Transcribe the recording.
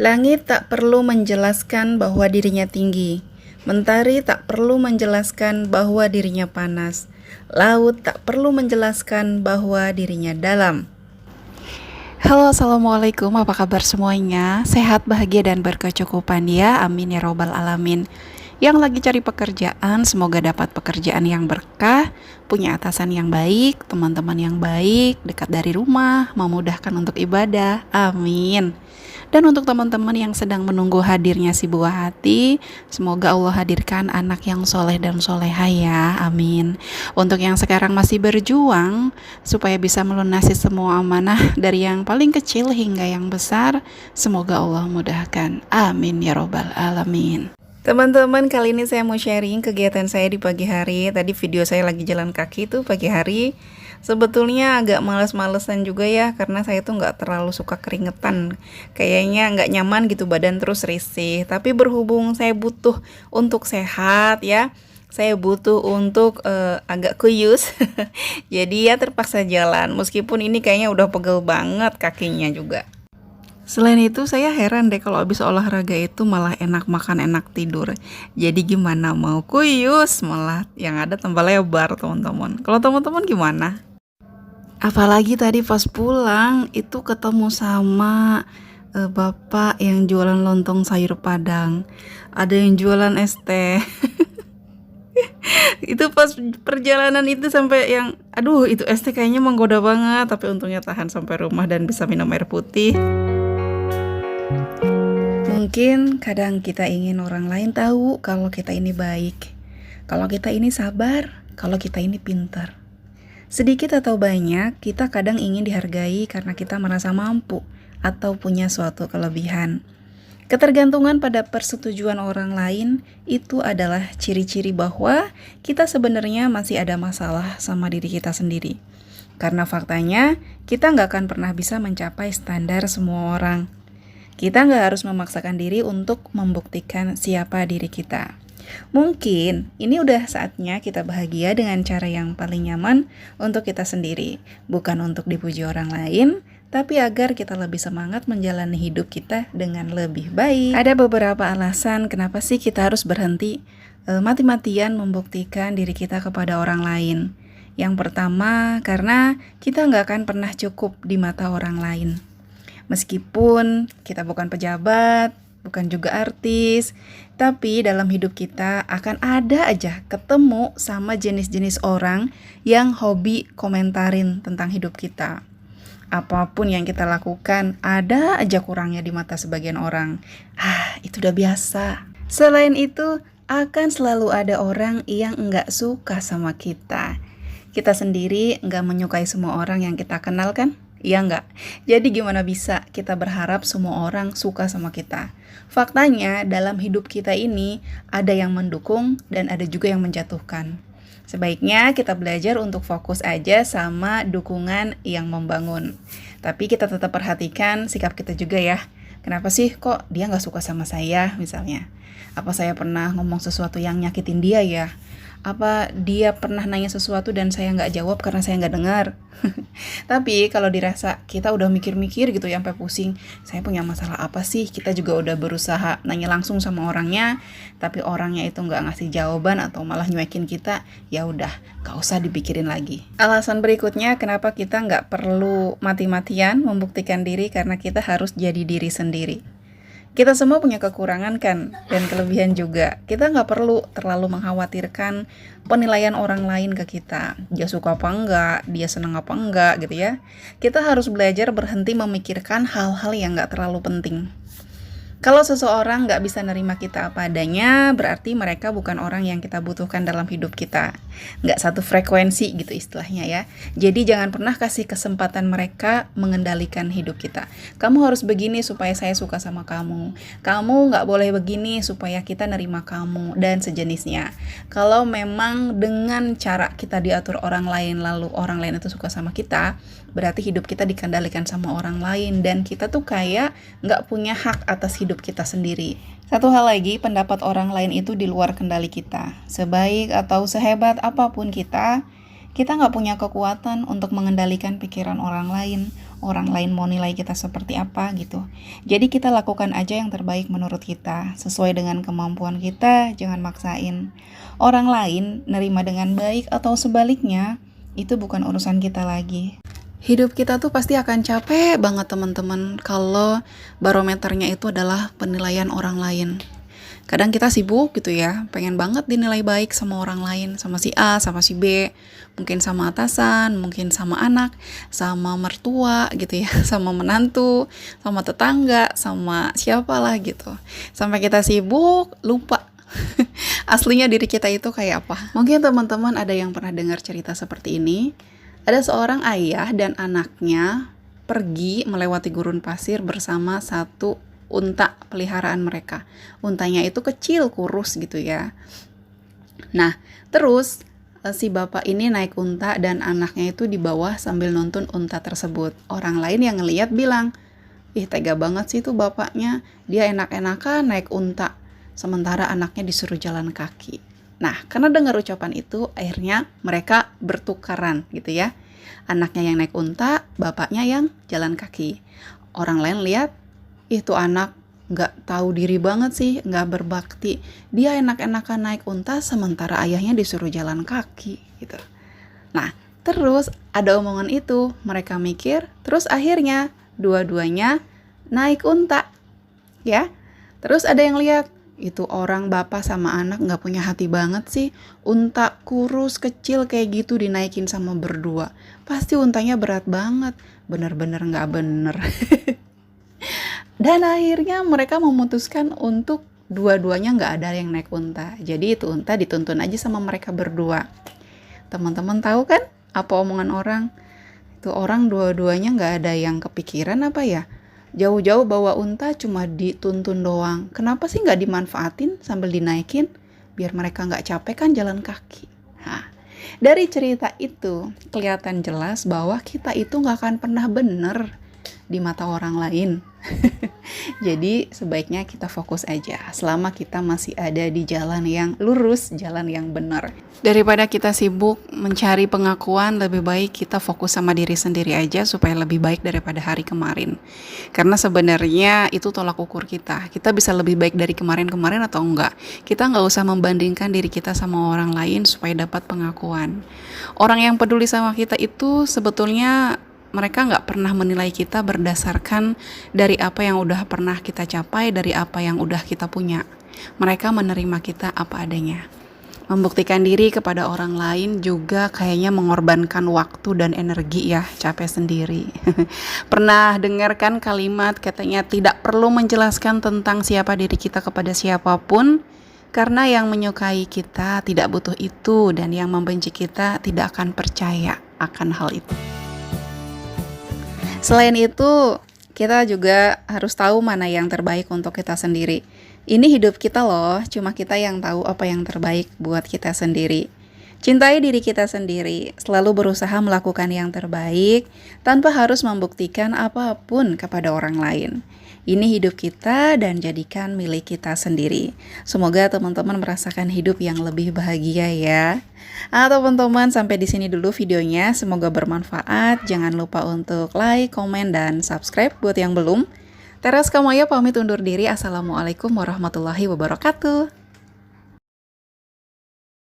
Langit tak perlu menjelaskan bahwa dirinya tinggi. Mentari tak perlu menjelaskan bahwa dirinya panas. Laut tak perlu menjelaskan bahwa dirinya dalam. Halo, assalamualaikum. Apa kabar semuanya? Sehat, bahagia, dan berkecukupan ya. Amin ya robbal alamin. Yang lagi cari pekerjaan, semoga dapat pekerjaan yang berkah, punya atasan yang baik, teman-teman yang baik, dekat dari rumah, memudahkan untuk ibadah. Amin. Dan untuk teman-teman yang sedang menunggu hadirnya si buah hati, semoga Allah hadirkan anak yang soleh dan soleha ya, amin. Untuk yang sekarang masih berjuang, supaya bisa melunasi semua amanah dari yang paling kecil hingga yang besar, semoga Allah mudahkan, amin ya robbal alamin. Teman-teman, kali ini saya mau sharing kegiatan saya di pagi hari. Tadi video saya lagi jalan kaki tuh pagi hari. Sebetulnya agak males-malesan juga ya, karena saya tuh nggak terlalu suka keringetan. Kayaknya nggak nyaman gitu badan terus risih. Tapi berhubung saya butuh untuk sehat ya, saya butuh untuk agak kuyus. Jadi ya terpaksa jalan. Meskipun ini kayaknya udah pegel banget kakinya juga. Selain itu saya heran deh kalau habis olahraga itu malah enak makan, enak tidur. Jadi gimana mau kuyus, malah yang ada tambah lebar teman-teman. Kalau teman-teman gimana? Apalagi tadi pas pulang itu ketemu sama bapak yang jualan lontong sayur padang. Ada yang jualan es teh. Itu pas perjalanan itu sampai yang aduh itu es teh kayaknya menggoda banget, tapi untungnya tahan sampai rumah dan bisa minum air putih. Mungkin kadang kita ingin orang lain tahu kalau kita ini baik, kalau kita ini sabar, kalau kita ini pintar. Sedikit atau banyak, kita kadang ingin dihargai karena kita merasa mampu atau punya suatu kelebihan. Ketergantungan pada persetujuan orang lain itu adalah ciri-ciri bahwa kita sebenarnya masih ada masalah sama diri kita sendiri. Karena faktanya, kita nggak akan pernah bisa mencapai standar semua orang. Kita nggak harus memaksakan diri untuk membuktikan siapa diri kita. Mungkin ini udah saatnya kita bahagia dengan cara yang paling nyaman untuk kita sendiri. Bukan untuk dipuji orang lain, tapi agar kita lebih semangat menjalani hidup kita dengan lebih baik. Ada beberapa alasan kenapa sih kita harus berhenti mati-matian membuktikan diri kita kepada orang lain. Yang pertama, karena kita nggak akan pernah cukup di mata orang lain. Meskipun kita bukan pejabat, bukan juga artis, tapi dalam hidup kita akan ada aja ketemu sama jenis-jenis orang yang hobi komentarin tentang hidup kita. Apapun yang kita lakukan, ada aja kurangnya di mata sebagian orang. Itu udah biasa. Selain itu, akan selalu ada orang yang enggak suka sama kita. Kita sendiri enggak menyukai semua orang yang kita kenal kan? Iya enggak? Jadi gimana bisa kita berharap semua orang suka sama kita? Faktanya dalam hidup kita ini ada yang mendukung dan ada juga yang menjatuhkan. Sebaiknya kita belajar untuk fokus aja sama dukungan yang membangun. Tapi kita tetap perhatikan sikap kita juga ya. Kenapa sih kok dia gak suka sama saya misalnya? Apa saya pernah ngomong sesuatu yang nyakitin dia ya? Apa dia pernah nanya sesuatu dan saya nggak jawab karena saya nggak dengar? Tapi kalau dirasa kita udah mikir-mikir gitu sampai pusing, saya punya masalah apa sih? Kita juga udah berusaha nanya langsung sama orangnya, tapi orangnya itu nggak ngasih jawaban atau malah nyuekin kita, ya udah, nggak usah dipikirin lagi. Alasan berikutnya kenapa kita nggak perlu mati-matian membuktikan diri karena kita harus jadi diri sendiri. Kita semua punya kekurangan kan, dan kelebihan juga. Kita nggak perlu terlalu mengkhawatirkan penilaian orang lain ke kita. Dia suka apa enggak, dia senang apa enggak gitu ya. Kita harus belajar berhenti memikirkan hal-hal yang nggak terlalu penting. Kalau seseorang nggak bisa nerima kita apa adanya, berarti mereka bukan orang yang kita butuhkan dalam hidup kita. Nggak satu frekuensi gitu istilahnya ya. Jadi jangan pernah kasih kesempatan mereka mengendalikan hidup kita. Kamu harus begini supaya saya suka sama kamu. Kamu nggak boleh begini supaya kita nerima kamu, dan sejenisnya. Kalau memang dengan cara kita diatur orang lain, lalu orang lain itu suka sama kita, berarti hidup kita dikendalikan sama orang lain, dan kita tuh kayak nggak punya hak atas hidup kita sendiri. Satu hal lagi, pendapat orang lain itu di luar kendali kita. Sebaik atau sehebat apapun kita nggak punya kekuatan untuk mengendalikan pikiran orang lain, orang lain mau nilai kita seperti apa gitu. Jadi kita lakukan aja yang terbaik menurut kita, sesuai dengan kemampuan kita, jangan maksain. Orang lain nerima dengan baik atau sebaliknya, itu bukan urusan kita lagi. Hidup kita tuh pasti akan capek banget teman-teman kalau barometernya itu adalah penilaian orang lain. Kadang kita sibuk gitu ya, pengen banget dinilai baik sama orang lain, sama si A, sama si B, mungkin sama atasan, mungkin sama anak, sama mertua gitu ya, sama menantu, sama tetangga, sama siapalah gitu. Sampai kita sibuk, lupa aslinya diri kita itu kayak apa. Mungkin teman-teman ada yang pernah dengar cerita seperti ini. Ada seorang ayah dan anaknya pergi melewati gurun pasir bersama satu unta peliharaan mereka. Untanya itu kecil, kurus gitu ya. Nah, terus si bapak ini naik unta dan anaknya itu di bawah sambil nonton unta tersebut. Orang lain yang ngeliat bilang, ih tega banget sih tuh bapaknya, dia enak-enakan naik unta, sementara anaknya disuruh jalan kaki. Nah, karena dengar ucapan itu, akhirnya mereka bertukaran gitu ya. Anaknya yang naik unta, bapaknya yang jalan kaki. Orang lain lihat, itu anak nggak tahu diri banget sih, nggak berbakti. Dia enak-enakan naik unta, sementara ayahnya disuruh jalan kaki gitu. Nah, terus ada omongan itu, mereka mikir, terus akhirnya dua-duanya naik unta, ya. Terus ada yang lihat, itu orang bapak sama anak nggak punya hati banget sih, unta kurus kecil kayak gitu dinaikin sama berdua, pasti untanya berat banget, bener-bener nggak bener. Dan akhirnya mereka memutuskan untuk dua-duanya nggak ada yang naik unta. Jadi itu unta dituntun aja sama mereka berdua. Teman-teman tahu kan apa omongan orang? Itu orang dua-duanya nggak ada yang kepikiran apa ya? Jauh-jauh bawa unta cuma dituntun doang. Kenapa sih nggak dimanfaatin sambil dinaikin? Biar mereka nggak capek kan jalan kaki. Nah, dari cerita itu kelihatan jelas bahwa kita itu nggak akan pernah bener di mata orang lain. Jadi sebaiknya kita fokus aja selama kita masih ada di jalan yang lurus, jalan yang benar. Daripada kita sibuk mencari pengakuan, lebih baik kita fokus sama diri sendiri aja supaya lebih baik daripada hari kemarin. Karena sebenarnya itu tolak ukur kita. Kita bisa lebih baik dari kemarin-kemarin atau enggak. Kita nggak usah membandingkan diri kita sama orang lain supaya dapat pengakuan. Orang yang peduli sama kita itu sebetulnya mereka nggak pernah menilai kita berdasarkan dari apa yang udah pernah kita capai, dari apa yang udah kita punya. Mereka menerima kita apa adanya. Membuktikan diri kepada orang lain juga kayaknya mengorbankan waktu dan energi ya, capek sendiri. Pernah dengar kan kalimat katanya tidak perlu menjelaskan tentang siapa diri kita kepada siapapun, karena yang menyukai kita tidak butuh itu dan yang membenci kita tidak akan percaya akan hal itu. Selain itu, kita juga harus tahu mana yang terbaik untuk kita sendiri. Ini hidup kita loh, cuma kita yang tahu apa yang terbaik buat kita sendiri. Cintai diri kita sendiri, selalu berusaha melakukan yang terbaik tanpa harus membuktikan apapun kepada orang lain. Ini hidup kita dan jadikan milik kita sendiri. Semoga teman-teman merasakan hidup yang lebih bahagia ya. Teman-teman, sampai di sini dulu videonya. Semoga bermanfaat. Jangan lupa untuk like, komen, dan subscribe buat yang belum. Teras Kamaya pamit undur diri. Assalamualaikum warahmatullahi wabarakatuh.